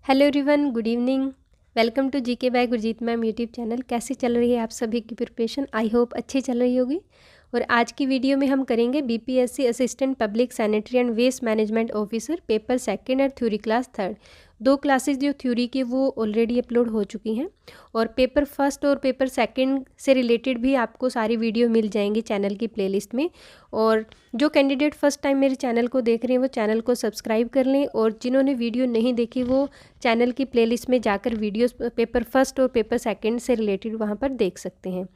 Hello everyone, good evening. Welcome to GK by Gurjeet ma'am YouTube channel. कैसी चल रही है आप सभी की प्रिपरेशन? आई होप अच्छी चल रही होगी। और आज की वीडियो में हम करेंगे BPSC assistant public sanitary and waste management officer paper second और थ्योरी क्लास थर्ड। 2 क्लासेस जो थ्योरी की वो ऑलरेडी अपलोड हो चुकी हैं और पेपर फर्स्ट और पेपर सेकंड से रिलेटेड भी आपको सारी वीडियो मिल जाएंगी चैनल की प्लेलिस्ट में। और जो कैंडिडेट फर्स्ट टाइम मेरे चैनल को देख रहे हैं वो चैनल को सब्सक्राइब कर लें, और जिन्होंने वीडियो नहीं देखी वो चैनल की प्लेलिस्ट में जाकर वीडियोस पेपर फर्स्ट और पेपर सेकंड से रिलेटेड वहाँ पर देख सकते हैं।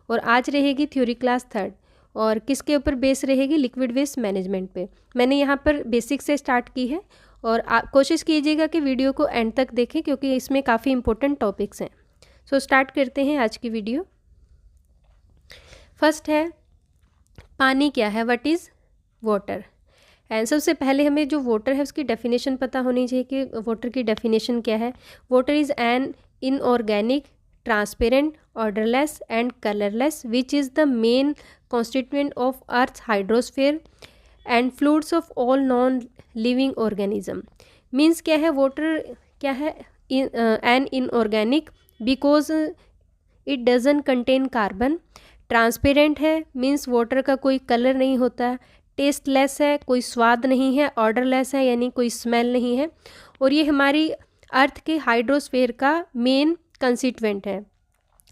और आज रहेगी थ्योरी क्लास थर्ड, और किसके ऊपर बेस रहेगी? लिक्विड वेस्ट मैनेजमेंट पे। मैंने यहाँ पर बेसिक से स्टार्ट की है और कोशिश कीजिएगा कि वीडियो को एंड तक देखें क्योंकि इसमें काफ़ी इंपॉर्टेंट टॉपिक्स हैं। सो स्टार्ट करते हैं आज की वीडियो। फर्स्ट है पानी क्या है, व्हाट इज़ वाटर। एंड सबसे पहले हमें जो वाटर है उसकी डेफिनेशन पता होनी चाहिए कि वाटर की डेफिनेशन क्या है। Water is an inorganic, transparent, odourless and colourless which is the main constituent of Earth's hydrosphere and fluids of all non-living organism। Means क्या है वाटर? क्या है? An inorganic because it doesn't contain carbon. Transparent है means water का कोई colour नहीं होता। Tasteless है, कोई स्वाद नहीं है। ऑर्डरलेस है यानी कोई स्मेल नहीं है। और ये हमारी अर्थ के हाइड्रोस्फीयर का मेन कंस्टिट्यूएंट है।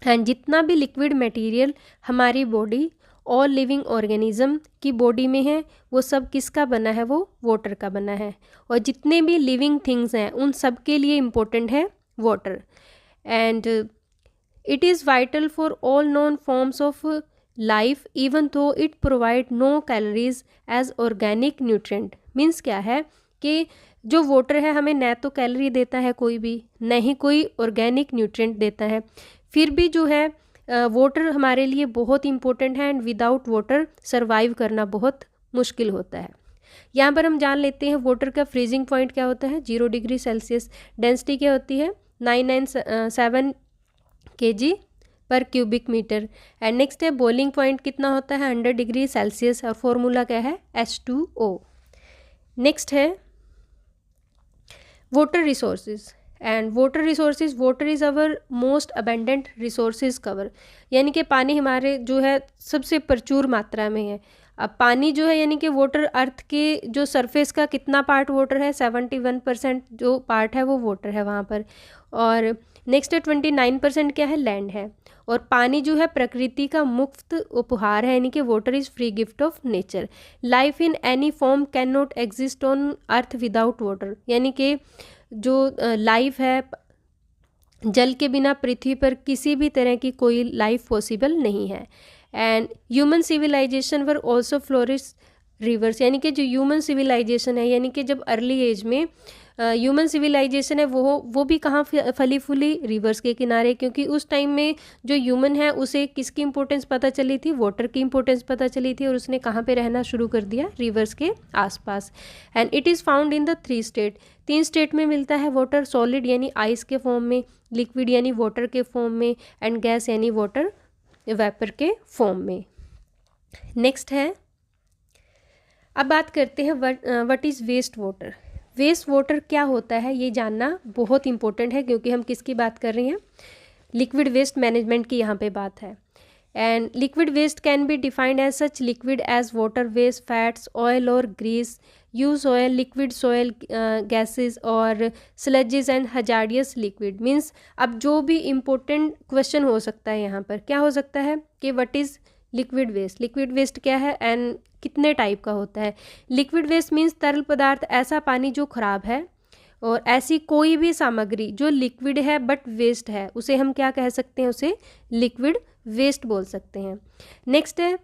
एंड जितना भी लिक्विड मटेरियल हमारी बॉडी ऑल लिविंग ऑर्गेनिज्म की बॉडी में है वो सब किसका बना है? वो वाटर का बना है। और जितने भी लिविंग थिंग्स हैं उन सब के लिए इम्पोर्टेंट है water. And it is vital for all known forms of life even though it provide no calories as organic nutrient. Means क्या है कि जो वाटर है हमें न तो कैलोरी देता है कोई भी, न ही कोई ऑर्गेनिक न्यूट्रिएंट देता है। फिर भी जो है वाटर हमारे लिए बहुत इंपॉर्टेंट है एंड विदाउट वाटर सरवाइव करना बहुत मुश्किल होता है। यहाँ पर हम जान लेते हैं वाटर का फ्रीजिंग पॉइंट क्या होता है। 0 डिग्री सेल्सियस। डेंसिटी क्या होती है? 997 kg पर क्यूबिक मीटर। एंड नेक्स्ट है बॉइलिंग पॉइंट कितना होता है? 100 डिग्री सेल्सियस। और फॉर्मूला क्या है? H2O। नेक्स्ट है water resources and water resources. Water is our most abundant resources cover, यानी कि पानी हमारे जो है सबसे प्रचुर मात्रा में है। अब पानी जो है यानी कि वाटर अर्थ के जो सरफेस का कितना पार्ट वाटर है? 71% जो पार्ट है वो वाटर है वहाँ पर। और नेक्स्ट है 29% क्या है? लैंड है। और पानी जो है प्रकृति का मुफ्त उपहार है, यानी कि water is free gift of nature. Life in any form can not exist on earth without water, यानी कि जो लाइफ है जल के बिना पृथ्वी पर किसी भी तरह की कोई लाइफ पॉसिबल नहीं है। And human civilization were also flourish rivers, यानी कि जो ह्यूमन सिविलाइजेशन है यानी कि जब अर्ली एज में ह्यूमन सिविलाइजेशन है वो भी कहाँ फली फूली? रिवर्स के किनारे। क्योंकि उस टाइम में जो ह्यूमन है उसे किसकी इंपॉर्टेंस पता चली थी? वाटर की इंपॉर्टेंस पता चली थी और उसने कहाँ पे रहना शुरू कर दिया? रिवर्स के आसपास। And it is found in the 3 state. 3 state में मिलता है वाटर। सॉलिड यानी आइस के फॉर्म में, लिक्विड यानी वाटर के फॉर्म में, एंड गैस यानी वाटर वेपर के फॉर्म में। नेक्स्ट है, अब बात करते हैं what is waste water. Waste water क्या होता है ये जानना बहुत इंपॉर्टेंट है क्योंकि हम किसकी बात कर रहे हैं? लिक्विड वेस्ट मैनेजमेंट की यहाँ पे बात है। And liquid waste can be defined as such liquid as water waste, fats, oil और grease, use oil, liquid soil gases और sludges and hazardous liquid. Means अब जो भी इम्पोर्टेंट क्वेश्चन हो सकता है यहाँ पर क्या हो सकता है कि what is liquid waste. Liquid waste क्या है एंड कितने टाइप का होता है? लिक्विड वेस्ट मीन्स तरल पदार्थ, ऐसा पानी जो खराब है और ऐसी कोई भी सामग्री जो लिक्विड है बट वेस्ट है उसे हम क्या कह सकते हैं? उसे लिक्विड वेस्ट बोल सकते हैं। नेक्स्ट है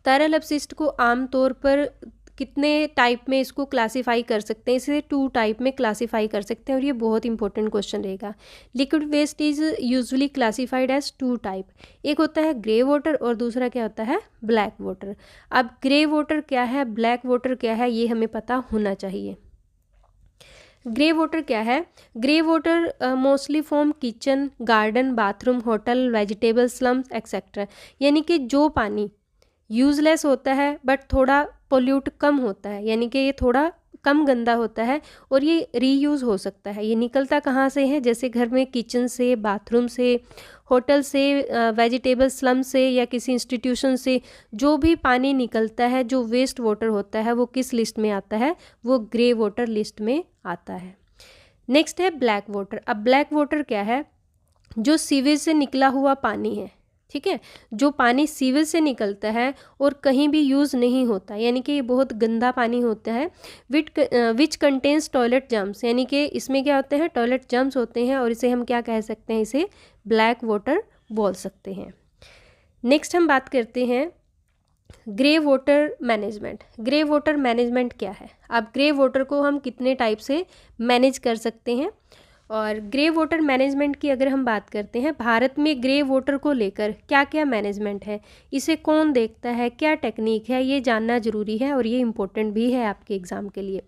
तरल अपशिष्ट को आमतौर पर कितने टाइप में इसको क्लासीफाई कर सकते हैं? इसे 2 टाइप में क्लासीफाई कर सकते हैं और ये बहुत इंपॉर्टेंट क्वेश्चन रहेगा। Liquid waste is usually classified as 2 type. एक होता है ग्रे वाटर और दूसरा क्या होता है? Black water. अब ग्रे वाटर क्या है, ब्लैक वाटर क्या है, ये हमें पता होना चाहिए। ग्रे वाटर क्या है? Grey water mostly from kitchen, garden, bathroom, hotel, vegetable slums etcetera, यानी कि जो पानी यूजलेस होता है बट थोड़ा पोल्यूट कम होता है, यानी कि ये थोड़ा कम गंदा होता है और ये रीयूज़ हो सकता है। ये निकलता कहाँ से है, जैसे घर में किचन से, बाथरूम से, होटल से, वेजिटेबल स्लम से या किसी इंस्टीट्यूशन से जो भी पानी निकलता है, जो वेस्ट वाटर होता है, वो किस लिस्ट में आता है, वो ग्रे वाटर लिस्ट में आता है। नेक्स्ट है ब्लैक वाटर। अब ब्लैक वाटर क्या है, जो सीवेज से निकला हुआ पानी है, ठीक है, जो पानी सीवेज से निकलता है और कहीं भी यूज़ नहीं होता, यानी कि ये बहुत गंदा पानी होता है। विच कंटेन्स टॉयलेट जर्म्स, यानी कि इसमें क्या होते हैं, टॉयलेट जर्म्स होते हैं और इसे हम क्या कह सकते हैं, इसे ब्लैक वाटर बोल सकते हैं। नेक्स्ट हम बात करते हैं grey water management. Grey water management क्या है? अब ग्रे वाटर को हम कितने टाइप से मैनेज कर सकते हैं, और ग्रे वाटर मैनेजमेंट की अगर हम बात करते हैं, भारत में ग्रे वाटर को लेकर क्या क्या मैनेजमेंट है, इसे कौन देखता है, क्या टेक्निक है, ये जानना ज़रूरी है और ये इम्पोर्टेंट भी है आपके एग्ज़ाम के लिए।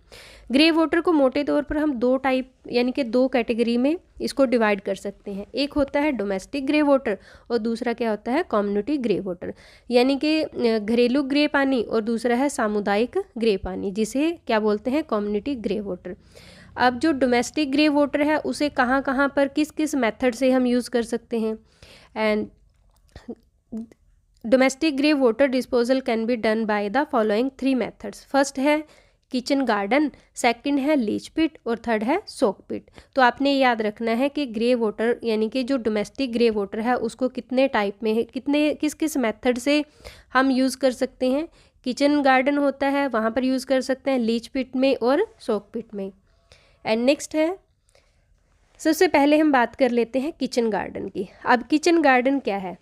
ग्रे वाटर को मोटे तौर पर हम दो टाइप यानी कि दो कैटेगरी में इसको डिवाइड कर सकते हैं। एक होता है डोमेस्टिक ग्रे वाटर और दूसरा क्या होता है, कम्युनिटी ग्रे वाटर, यानी कि घरेलू ग्रे पानी, और दूसरा है सामुदायिक ग्रे पानी, जिसे क्या बोलते हैं, कम्युनिटी ग्रे वाटर। अब जो डोमेस्टिक ग्रे वाटर है उसे कहाँ कहाँ पर किस किस मेथड से हम यूज़ कर सकते हैं, and domestic grey water disposal can be done by the following 3 methods. First है किचन गार्डन, सेकंड है लीच पिट और थर्ड है सोक पिट। तो आपने याद रखना है कि ग्रे वाटर यानी कि जो डोमेस्टिक ग्रे वाटर है उसको कितने टाइप में है, कितने किस किस मेथड से हम यूज़ कर सकते हैं। किचन गार्डन होता है वहाँ पर यूज़ कर सकते हैं, लीच पिट में और सोक पिट में। एंड नेक्स्ट है, सबसे पहले हम बात कर लेते हैं किचन गार्डन की। अब किचन गार्डन क्या है,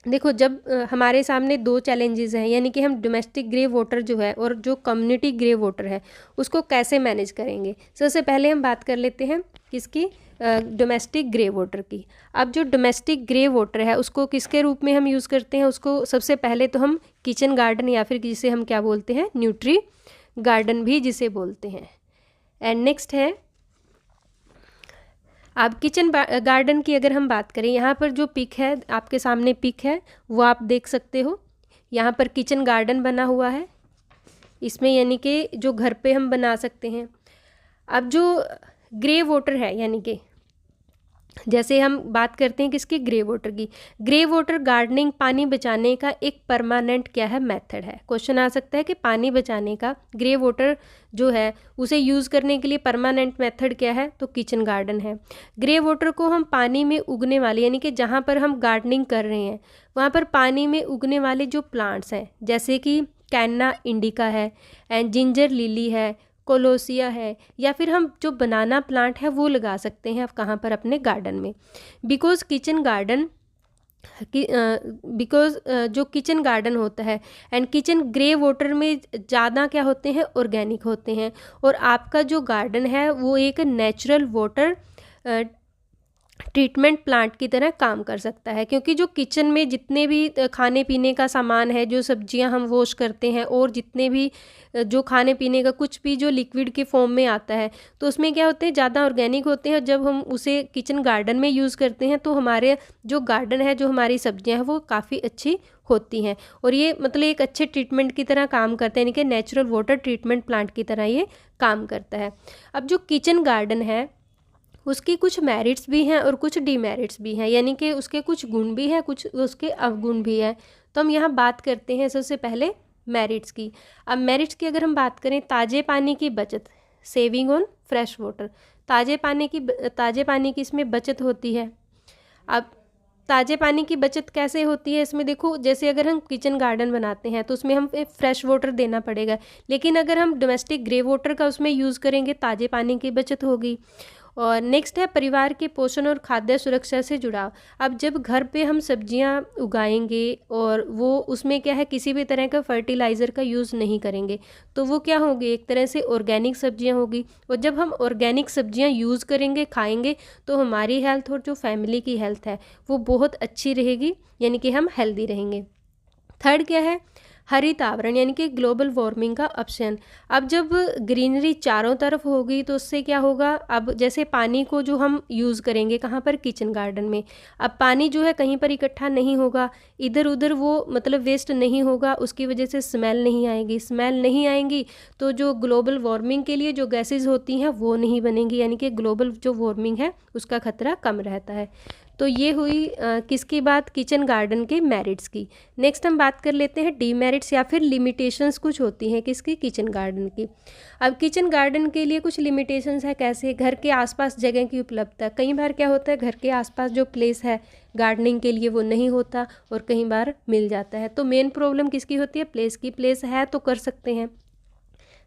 देखो जब हमारे सामने दो चैलेंजेस हैं, यानी कि हम डोमेस्टिक ग्रे वाटर जो है और जो कम्युनिटी ग्रे वाटर है उसको कैसे मैनेज करेंगे। सबसे पहले हम बात कर लेते हैं किसकी, डोमेस्टिक ग्रे वाटर की। अब जो डोमेस्टिक ग्रे वाटर है उसको किसके रूप में हम यूज़ करते हैं, उसको सबसे पहले तो हम किचन गार्डन या फिर जिसे हम क्या बोलते हैं, न्यूट्री गार्डन भी जिसे बोलते हैं। एंड नेक्स्ट है, अब किचन गार्डन की अगर हम बात करें, यहाँ पर जो पिक है आपके सामने पिक है वो आप देख सकते हो, यहाँ पर किचन गार्डन बना हुआ है इसमें, यानी कि जो घर पे हम बना सकते हैं। अब जो ग्रे वाटर है, यानी कि जैसे हम बात करते हैं किसकी, ग्रे वाटर की। ग्रे वाटर गार्डनिंग पानी बचाने का एक परमानेंट क्या है, मेथड है। क्वेश्चन आ सकता है कि पानी बचाने का ग्रे वाटर जो है उसे यूज़ करने के लिए परमानेंट मेथड क्या है, तो किचन गार्डन है। ग्रे वाटर को हम पानी में उगने वाले, यानी कि जहाँ पर हम गार्डनिंग कर रहे हैं वहाँ पर पानी में उगने वाले जो प्लांट्स हैं, जैसे कि कैन्ना इंडिका है एंड जिंजर लिली है, कोलोसिया है, या फिर हम जो बनाना प्लांट है वो लगा सकते हैं कहाँ पर, अपने गार्डन में। बिकॉज किचन गार्डन जो किचन गार्डन होता है एंड किचन ग्रे वाटर में ज़्यादा क्या होते हैं, ऑर्गेनिक होते हैं, और आपका जो गार्डन है वो एक नेचुरल वाटर ट्रीटमेंट प्लांट की तरह काम कर सकता है। क्योंकि जो किचन में जितने भी खाने पीने का सामान है, जो सब्जियां हम वॉश करते हैं और जितने भी जो खाने पीने का कुछ भी जो लिक्विड के फॉर्म में आता है, तो उसमें क्या होते हैं, ज़्यादा ऑर्गेनिक होते हैं। जब हम उसे किचन गार्डन में यूज़ करते हैं तो हमारे जो गार्डन है, जो हमारी सब्जियाँ हैं वो काफ़ी अच्छी होती हैं, और ये मतलब एक अच्छे ट्रीटमेंट की तरह काम करता है, यानी कि नेचुरल वाटर ट्रीटमेंट प्लांट की तरह ये काम करता है। अब जो किचन गार्डन है उसकी कुछ मेरिट्स भी हैं और कुछ डीमेरिट्स भी हैं, यानी कि उसके कुछ गुण भी हैं, कुछ उसके अवगुण भी हैं। तो हम यहाँ बात करते हैं सबसे पहले मेरिट्स की। अब मेरिट्स की अगर हम बात करें, ताज़े पानी की बचत, सेविंग ऑन फ्रेश वाटर, ताज़े पानी की इसमें बचत होती है। अब ताज़े पानी की बचत कैसे होती है, इसमें देखो, जैसे अगर हम किचन गार्डन बनाते हैं तो उसमें हम फ्रेश वाटर देना पड़ेगा, लेकिन अगर हम डोमेस्टिक ग्रे वाटर का उसमें यूज़ करेंगे ताज़े पानी की बचत होगी। और नेक्स्ट है परिवार के पोषण और खाद्य सुरक्षा से जुड़ाव। अब जब घर पे हम सब्जियां उगाएंगे और वो उसमें क्या है, किसी भी तरह का फर्टिलाइज़र का यूज़ नहीं करेंगे, तो वो क्या होगी, एक तरह से ऑर्गेनिक सब्जियां होगी। और जब हम ऑर्गेनिक सब्जियां यूज़ करेंगे, खाएंगे, तो हमारी हेल्थ और जो फैमिली की हेल्थ है वो बहुत अच्छी रहेगी, यानी कि हम हेल्दी रहेंगे। थर्ड क्या है, हरित आवरण यानी कि ग्लोबल वार्मिंग का ऑप्शन। अब जब ग्रीनरी चारों तरफ होगी तो उससे क्या होगा, अब जैसे पानी को जो हम यूज़ करेंगे कहाँ पर, किचन गार्डन में, अब पानी जो है कहीं पर इकट्ठा नहीं होगा, इधर उधर वो मतलब वेस्ट नहीं होगा, उसकी वजह से स्मेल नहीं आएगी, स्मेल नहीं आएंगी तो जो ग्लोबल वार्मिंग के लिए जो गैसेज होती हैं वो नहीं बनेंगी, यानी कि ग्लोबल जो वार्मिंग है उसका खतरा कम रहता है। तो ये हुई किसकी बात, किचन गार्डन के मेरिट्स की। नेक्स्ट हम बात कर लेते हैं डीमेरिट्स या फिर लिमिटेशंस कुछ होती हैं किसकी, किचन गार्डन की। अब किचन गार्डन के लिए कुछ लिमिटेशंस है, कैसे, घर के आसपास जगह की उपलब्धता। कई बार क्या होता है, घर के आसपास जो प्लेस है गार्डनिंग के लिए वो नहीं होता और कई बार मिल जाता है। तो मेन प्रॉब्लम किसकी होती है, प्लेस की। प्लेस है तो कर सकते हैं।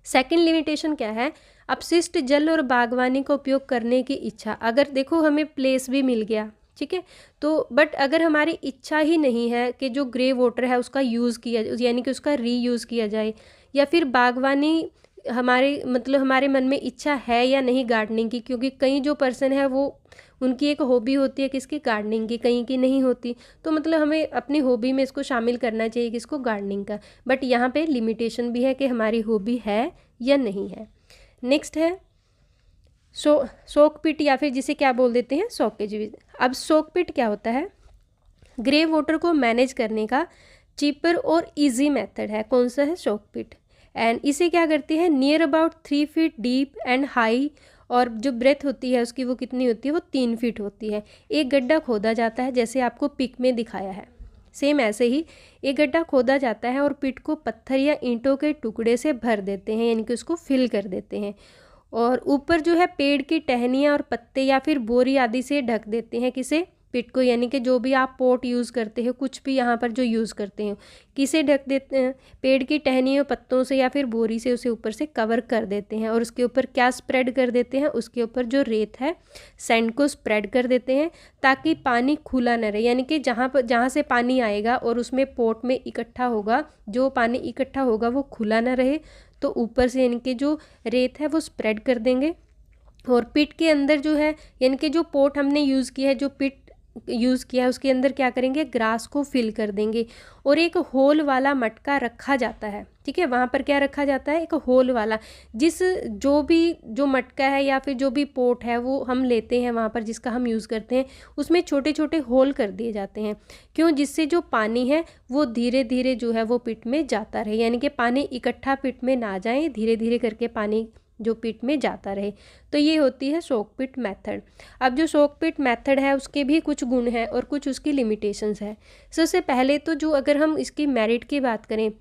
सेकंड लिमिटेशन क्या है, अपशिष्ट जल और बागवानी का उपयोग करने की इच्छा। अगर देखो हमें प्लेस भी मिल गया, ठीक है, तो बट अगर हमारी इच्छा ही नहीं है कि जो ग्रे वाटर है उसका यूज़ किया, यानी कि उसका रीयूज़ किया जाए, या फिर बागवानी हमारे मतलब हमारे मन में इच्छा है या नहीं गार्डनिंग की, क्योंकि कई जो पर्सन है वो उनकी एक हॉबी होती है किसकी, गार्डनिंग की, कहीं की नहीं होती। तो मतलब हमें अपनी हॉबी में इसको शामिल करना चाहिए किसको, गार्डनिंग का। बट यहाँ पे लिमिटेशन भी है कि हमारी हॉबी है या नहीं है। नेक्स्ट है सोक पिट या फिर जिसे क्या बोल देते हैं, सॉकेज। अब सोक पिट क्या होता है, ग्रे वाटर को मैनेज करने का चीपर और इजी मेथड है। कौन सा है, सोक पिट। एंड इसे क्या करती है, near about 3 feet deep and high, और जो ब्रेथ होती है उसकी वो कितनी होती है, वो 3 फीट होती है। एक गड्ढा खोदा जाता है जैसे आपको पिक में दिखाया है, सेम ऐसे ही एक गड्ढा खोदा जाता है और पिट को पत्थर या ईंटों के टुकड़े से भर देते हैं, यानी कि उसको फिल कर देते हैं, और ऊपर जो है पेड़ की टहनियाँ और पत्ते या फिर बोरी आदि से ढक देते हैं किसे, पिट को। यानी कि जो भी आप पोट यूज़ करते हो, कुछ भी यहाँ पर जो यूज़ करते हो, किसे ढक देते हैं, पेड़ की टहनियों पत्तों से या फिर बोरी से उसे ऊपर से कवर कर देते हैं। और उसके ऊपर क्या स्प्रेड कर देते हैं, उसके ऊपर जो रेत है, सैंड को स्प्रेड कर देते हैं, ताकि पानी खुला न रहे। यानी कि जहाँ से पानी आएगा और उसमें पोट में इकट्ठा होगा, जो पानी इकट्ठा होगा वो खुला न रहे, तो ऊपर से यानी कि जो रेत है वो स्प्रेड कर देंगे। और पिट के अंदर जो है, यानी कि जो पोट हमने यूज़ किया है, जो पिट यूज़ किया है, उसके अंदर क्या करेंगे, ग्रास को फिल कर देंगे। और एक होल वाला मटका रखा जाता है, ठीक है, वहाँ पर क्या रखा जाता है, एक होल वाला, जो मटका है या फिर जो भी पोट है वो हम लेते हैं वहाँ पर जिसका हम यूज़ करते हैं, उसमें छोटे छोटे होल कर दिए जाते हैं। क्यों, जिससे जो पानी है वो धीरे धीरे जो है वो पिट में जाता रहे, यानी कि पानी इकट्ठा पिट में ना जाए, धीरे धीरे करके पानी जो पिट में जाता रहे। तो ये होती है सोक पिट मेथड। अब जो सोक पिट मेथड है उसके भी कुछ गुण हैं और कुछ उसकी लिमिटेशंस है। सबसे पहले तो जो अगर हम इसकी मेरिट की बात करें,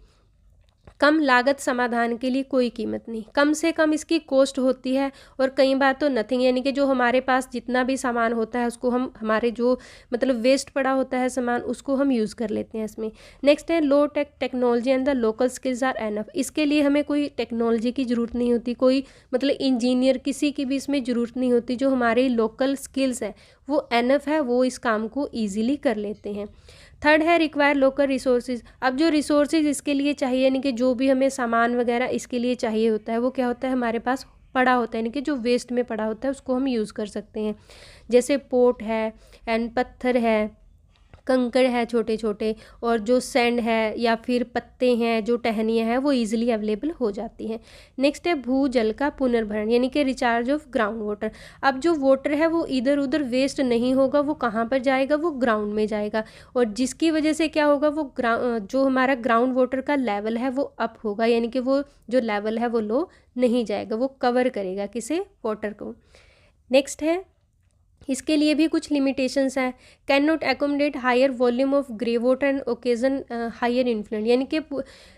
कम लागत समाधान के लिए कोई कीमत नहीं, कम से कम इसकी कॉस्ट होती है, और कई बार तो नथिंग, यानी कि जो हमारे पास जितना भी सामान होता है उसको हम, हमारे जो मतलब वेस्ट पड़ा होता है सामान, उसको हम यूज़ कर लेते हैं इसमें। नेक्स्ट है low tech technology and the local skills are enough. इसके लिए हमें कोई टेक्नोलॉजी की ज़रूरत नहीं होती, कोई मतलब इंजीनियर किसी की भी इसमें ज़रूरत नहीं होती, जो हमारे लोकल स्किल्स है वो एनफ है, वो इस काम को ईजिली कर लेते हैं। थर्ड है रिक्वायर लोकल रिसोर्सेज। अब जो रिसोर्सेज इसके लिए चाहिए, यानी कि जो भी हमें सामान वगैरह इसके लिए चाहिए होता है वो क्या होता है, हमारे पास पड़ा होता है, यानी कि जो वेस्ट में पड़ा होता है उसको हम यूज़ कर सकते हैं। जैसे पोट है एंड पत्थर है, कंकड़ है छोटे छोटे, और जो सैंड है या फिर पत्ते हैं, जो टहनियाँ हैं, वो इजीली अवेलेबल हो जाती हैं। नेक्स्ट है भूजल का पुनर्भरण, यानी कि रिचार्ज ऑफ ग्राउंड वाटर। अब जो वाटर है वो इधर उधर वेस्ट नहीं होगा, वो कहाँ पर जाएगा, वो ग्राउंड में जाएगा, और जिसकी वजह से क्या होगा, वो जो हमारा ग्राउंड वाटर का लेवल है वो अप होगा, यानी कि वो जो लेवल है वो लो नहीं जाएगा, वो कवर करेगा किसे, वाटर को। नेक्स्ट है इसके लिए भी कुछ लिमिटेशंस हैं। Can not accommodate higher volume of grey water and occasion higher influence, यानी कि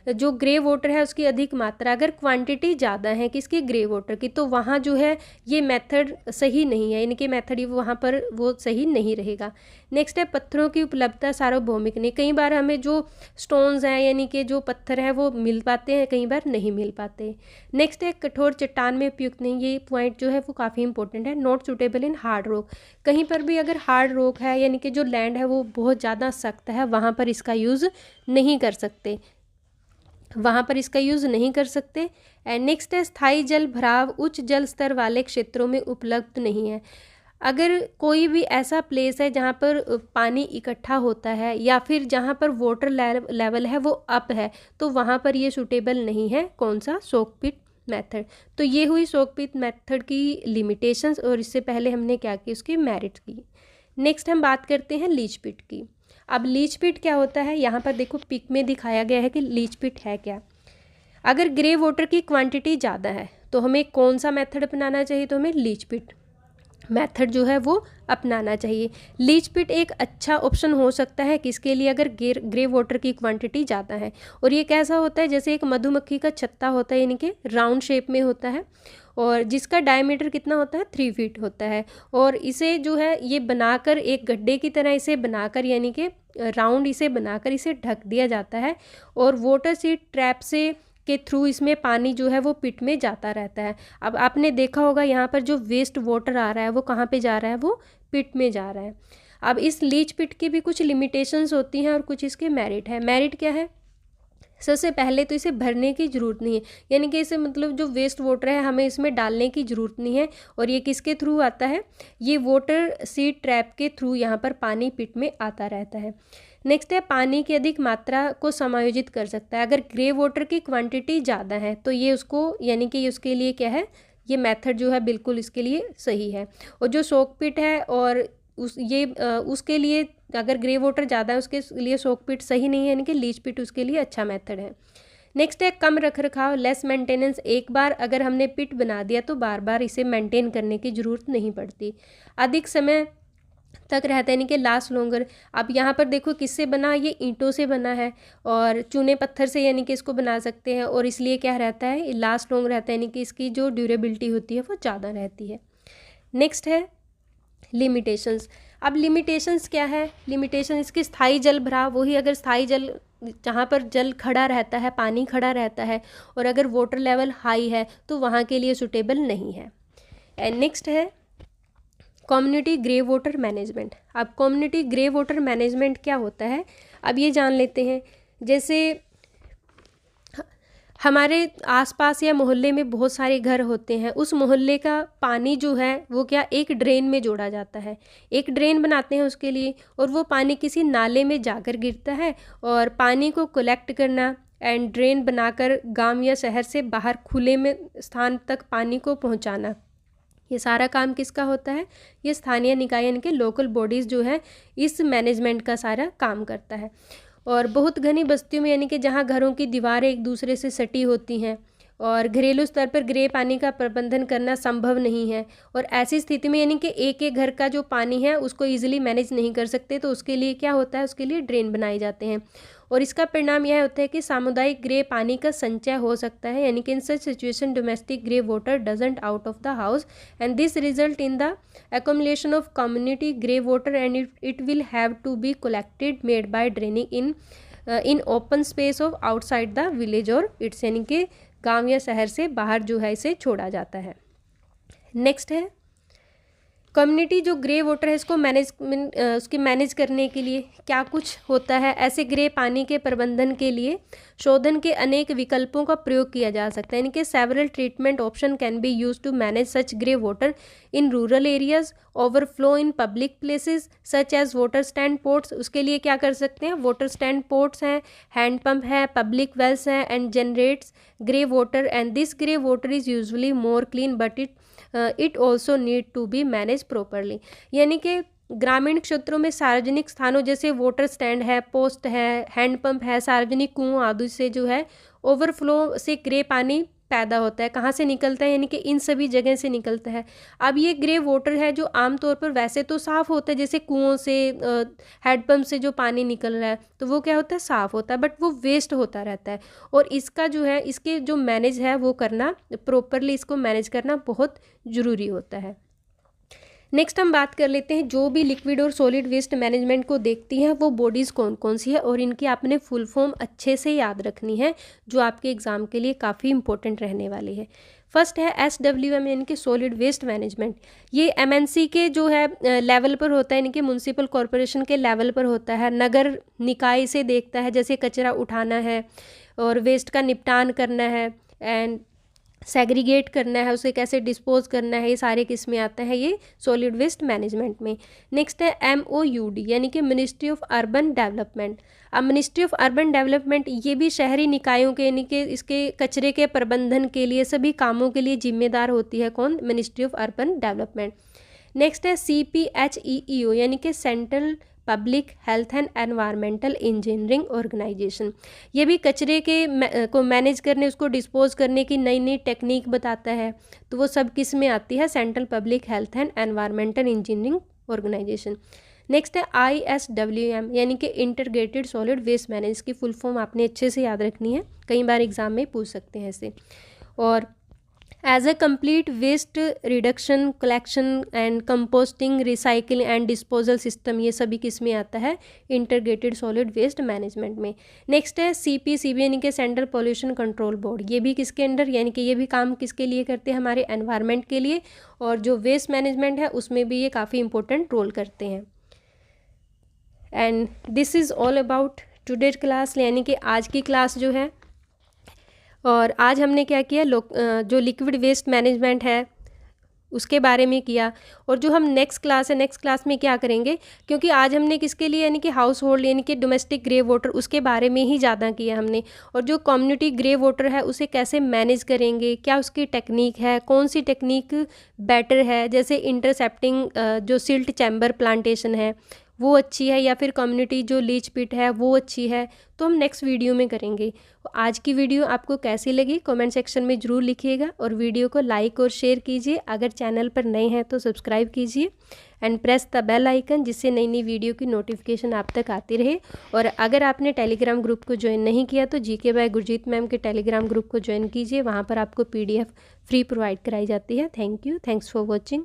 जो ग्रे वाटर है उसकी अधिक मात्रा, अगर क्वांटिटी ज़्यादा है किसकी, ग्रे वाटर की, तो वहाँ जो है ये मेथड सही नहीं है, यानी कि मेथड वहाँ पर वो सही नहीं रहेगा। नेक्स्ट है पत्थरों की उपलब्धता सार्वभौमिक नहीं। कई बार हमें जो स्टोन्स हैं यानी कि जो पत्थर हैं वो मिल पाते हैं, कई बार नहीं मिल पाते। नेक्स्ट है कठोर चट्टान में उपयुक्त नहीं। ये पॉइंट जो है वो काफ़ी इंपॉर्टेंट है। Not suitable in hard rock. कहीं पर भी अगर हार्ड रॉक है यानी कि जो लैंड है वो बहुत ज़्यादा सख्त है, वहाँ पर इसका यूज़ नहीं कर सकते, वहाँ पर इसका यूज़ नहीं कर सकते। एंड नेक्स्ट है स्थायी जल भराव उच्च जल स्तर वाले क्षेत्रों में उपलब्ध नहीं है। अगर कोई भी ऐसा प्लेस है जहाँ पर पानी इकट्ठा होता है या फिर जहाँ पर वाटर लेवल है वो अप है, तो वहाँ पर ये सूटेबल नहीं है। कौन सा? सोक पिट मेथड। तो ये हुई सोक पिट मेथड की लिमिटेशंस, और इससे पहले हमने क्या की, उसकी मेरिट की। नेक्स्ट हम बात करते हैं लीच पिट की। अब लीच पिट क्या होता है, यहाँ पर देखो पिक में दिखाया गया है कि लीच पिट है क्या। अगर ग्रे वाटर की क्वांटिटी ज़्यादा है तो हमें कौन सा मेथड अपनाना चाहिए, तो हमें लीच पिट मेथड जो है वो अपनाना चाहिए। लीच पिट एक अच्छा ऑप्शन हो सकता है किसके लिए, अगर ग्रे वाटर की क्वांटिटी ज़्यादा है। और ये कैसा होता है, जैसे एक मधुमक्खी का छत्ता होता है, यानी कि राउंड शेप में होता है, और जिसका डायमीटर कितना होता है, 3 फीट होता है। और इसे जो है ये बनाकर एक गड्ढे की तरह इसे बनाकर, यानी कि राउंड इसे बनाकर इसे ढक दिया जाता है, और वाटर सीड ट्रैप से के थ्रू इसमें पानी जो है वो पिट में जाता रहता है। अब आपने देखा होगा यहाँ पर जो वेस्ट वाटर आ रहा है वो कहाँ पे जा रहा है, वो पिट में जा रहा है। अब इस लीच पिट की भी कुछ लिमिटेशंस होती हैं और कुछ इसके मेरिट है। मेरिट क्या है, सबसे पहले तो इसे भरने की ज़रूरत नहीं है, यानी कि इसे मतलब जो वेस्ट वाटर है हमें इसमें डालने की ज़रूरत नहीं है। और ये किसके थ्रू आता है, ये वाटर सीड ट्रैप के थ्रू यहाँ पर पानी पिट में आता रहता है। नेक्स्ट है, पानी की अधिक मात्रा को समायोजित कर सकता है। अगर ग्रे वाटर की क्वांटिटी ज़्यादा है तो ये उसको, यानी कि उसके लिए क्या है, ये मेथड जो है बिल्कुल इसके लिए सही है। और जो सोक पिट है और उसके लिए अगर ग्रे वाटर ज़्यादा है उसके लिए सोक पिट सही नहीं है, यानी कि लीच पिट उसके लिए अच्छा मेथड है। नेक्स्ट है कम रख रखाव, लेस मेंटेनेंस। एक बार अगर हमने पिट बना दिया तो बार बार इसे मेंटेन करने की ज़रूरत नहीं पड़ती। अधिक समय तक रहता है, यानी कि लास्ट लॉन्गर। अब यहाँ पर देखो किससे बना, ये ईंटों से बना है और चूने पत्थर से, यानी कि इसको बना सकते हैं, और इसलिए क्या रहता है, लास्ट लॉन्ग रहता है, यानी कि इसकी जो ड्यूरेबिलिटी होती है वो ज़्यादा रहती है। नेक्स्ट है लिमिटेशंस। अब लिमिटेशंस क्या है, लिमिटेशन इसकी स्थायी जल भराव। वही अगर स्थायी जल, जहाँ पर जल खड़ा रहता है, पानी खड़ा रहता है, और अगर वाटर लेवल हाई है तो वहाँ के लिए सुटेबल नहीं है। एंड नेक्स्ट है कम्युनिटी ग्रे वाटर मैनेजमेंट। अब कम्युनिटी ग्रे वाटर मैनेजमेंट क्या होता है, अब ये जान लेते हैं। जैसे हमारे आसपास या मोहल्ले में बहुत सारे घर होते हैं, उस मोहल्ले का पानी जो है वो क्या, एक ड्रेन में जोड़ा जाता है। एक ड्रेन बनाते हैं उसके लिए, और वो पानी किसी नाले में जाकर गिरता है, और पानी को कलेक्ट करना एंड ड्रेन बनाकर गांव या शहर से बाहर खुले में स्थान तक पानी को पहुंचाना, ये सारा काम किसका होता है, ये स्थानीय निकाय यानी कि लोकल बॉडीज़ जो है इस मैनेजमेंट का सारा काम करता है। और बहुत घनी बस्तियों में, यानी कि जहाँ घरों की दीवारें एक दूसरे से सटी होती हैं और घरेलू स्तर पर ग्रे पानी का प्रबंधन करना संभव नहीं है, और ऐसी स्थिति में यानी कि एक एक घर का जो पानी है उसको ईजिली मैनेज नहीं कर सकते, तो उसके लिए क्या होता है, उसके लिए ड्रेन बनाए जाते हैं। और इसका परिणाम यह होता है कि सामुदायिक ग्रे पानी का संचय हो सकता है, यानी कि in such situation domestic grey water doesn't out of the house and this result in the accumulation of community grey water and it will have to be collected made by draining in open space of outside the village और it's, यानी कि गांव या शहर से बाहर जो है इसे छोड़ा जाता है। नेक्स्ट है कम्युनिटी जो ग्रे वाटर है इसको उसकी मैनेज करने के लिए क्या कुछ होता है। ऐसे ग्रे पानी के प्रबंधन के लिए शोधन के अनेक विकल्पों का प्रयोग किया जा सकता है, यानी कि several treatment option can be use to manage such grey water in rural areas, overflow in public places such as water stand ports. उसके लिए क्या कर सकते हैं, वाटर स्टैंड पोर्ट्स हैं, हैंड पंप है, पब्लिक वेल्स हैं and generates grey water and this grey water is usually more clean but it also need to be manage properly. यानी कि ग्रामीण क्षेत्रों में सार्वजनिक स्थानों जैसे वाटर स्टैंड है, पोस्ट है, हैंडपंप है, सार्वजनिक कुओं आदि से जो है ओवरफ्लो से ग्रे पानी पैदा होता है। कहाँ से निकलता है, यानी कि इन सभी जगह से निकलता है। अब ये ग्रे वाटर है जो आमतौर पर वैसे तो साफ़ होता है, जैसे कुओं से, हैंडपम्प से जो पानी निकल रहा है तो वो क्या होता है, साफ़ होता है, बट वो वेस्ट होता रहता है। और इसका जो है, इसके जो मैनेज है वो करना प्रॉपरली, इसको मैनेज करना बहुत ज़रूरी होता है। नेक्स्ट हम बात कर लेते हैं जो भी लिक्विड और सॉलिड वेस्ट मैनेजमेंट को देखती हैं वो बॉडीज़ कौन कौन सी है, और इनकी आपने फुल फॉर्म अच्छे से याद रखनी है जो आपके एग्ज़ाम के लिए काफ़ी इंपॉर्टेंट रहने वाली है। फर्स्ट है SWM यानी कि सॉलिड वेस्ट मैनेजमेंट। ये MNC के जो है लेवल पर होता है, यानी कि म्यूनसिपल कॉरपोरेशन के लेवल पर होता है। नगर निकाय से देखता है, जैसे कचरा उठाना है और वेस्ट का निपटान करना है, एंड सेग्रीगेट करना है, उसे कैसे डिस्पोज करना है, ये सारे किस में आता है, ये सॉलिड वेस्ट मैनेजमेंट में। नेक्स्ट है MOUD यानी कि मिनिस्ट्री ऑफ अर्बन डेवलपमेंट। अब मिनिस्ट्री ऑफ अर्बन डेवलपमेंट ये भी शहरी निकायों के यानी कि इसके कचरे के प्रबंधन के लिए, सभी कामों के लिए जिम्मेदार होती है कौन, ministry of urban development. Next है CPHEEO यानी कि central public health and environmental engineering organisation. ये भी कचरे के को मैनेज करने, उसको डिस्पोज करने की नई नई टेक्निक बताता है, तो वो सब किस में आती है, central public health and environmental engineering organisation. Next है ISWM यानी कि इंटीग्रेटेड सॉलिड वेस्ट मैनेज, की फुल फॉर्म आपने अच्छे से याद रखनी है, कई बार एग्जाम में पूछ सकते हैं ऐसे। और as a complete waste reduction, collection and composting, recycle and disposal system, ये सभी किस में आता है, इंटीग्रेटेड सॉलिड वेस्ट मैनेजमेंट में। नेक्स्ट है CPCB यानी कि सेंट्रल पोल्यूशन कंट्रोल बोर्ड, ये भी किसके अंडर, यानी कि ये भी काम किसके लिए करते हैं, हमारे एनवायरनमेंट के लिए, और जो वेस्ट मैनेजमेंट है उसमें भी ये काफ़ी इंपॉर्टेंट रोल करते हैं। And this is all about today's class, यानी कि आज की क्लास जो है। और आज हमने क्या किया, जो लिक्विड वेस्ट मैनेजमेंट है उसके बारे में किया। और जो हम नेक्स्ट क्लास है, नेक्स्ट क्लास में क्या करेंगे, क्योंकि आज हमने किसके लिए यानी कि हाउस होल्ड यानी कि डोमेस्टिक ग्रे वाटर, उसके बारे में ही ज़्यादा किया हमने। और जो कम्युनिटी ग्रे वाटर है उसे कैसे मैनेज करेंगे, क्या उसकी टेक्निक है, कौन सी टेक्निक बेटर है, जैसे इंटरसेप्टिंग जो सिल्ट चैम्बर प्लांटेशन है वो अच्छी है, या फिर कम्युनिटी जो लीच पिट है वो अच्छी है, तो हम नेक्स्ट वीडियो में करेंगे। आज की वीडियो आपको कैसी लगी कमेंट सेक्शन में ज़रूर लिखिएगा, और वीडियो को लाइक और शेयर कीजिए। अगर चैनल पर नए हैं तो सब्सक्राइब कीजिए and press the bell icon, जिससे नई नई वीडियो की नोटिफिकेशन आप तक आती रहे। और अगर आपने टेलीग्राम ग्रुप को ज्वाइन नहीं किया तो GK बाय गुरजीत मैम के टेलीग्राम ग्रुप को ज्वाइन कीजिए, वहाँ पर आपको PDF फ्री प्रोवाइड कराई जाती है। Thank you, thanks for watching.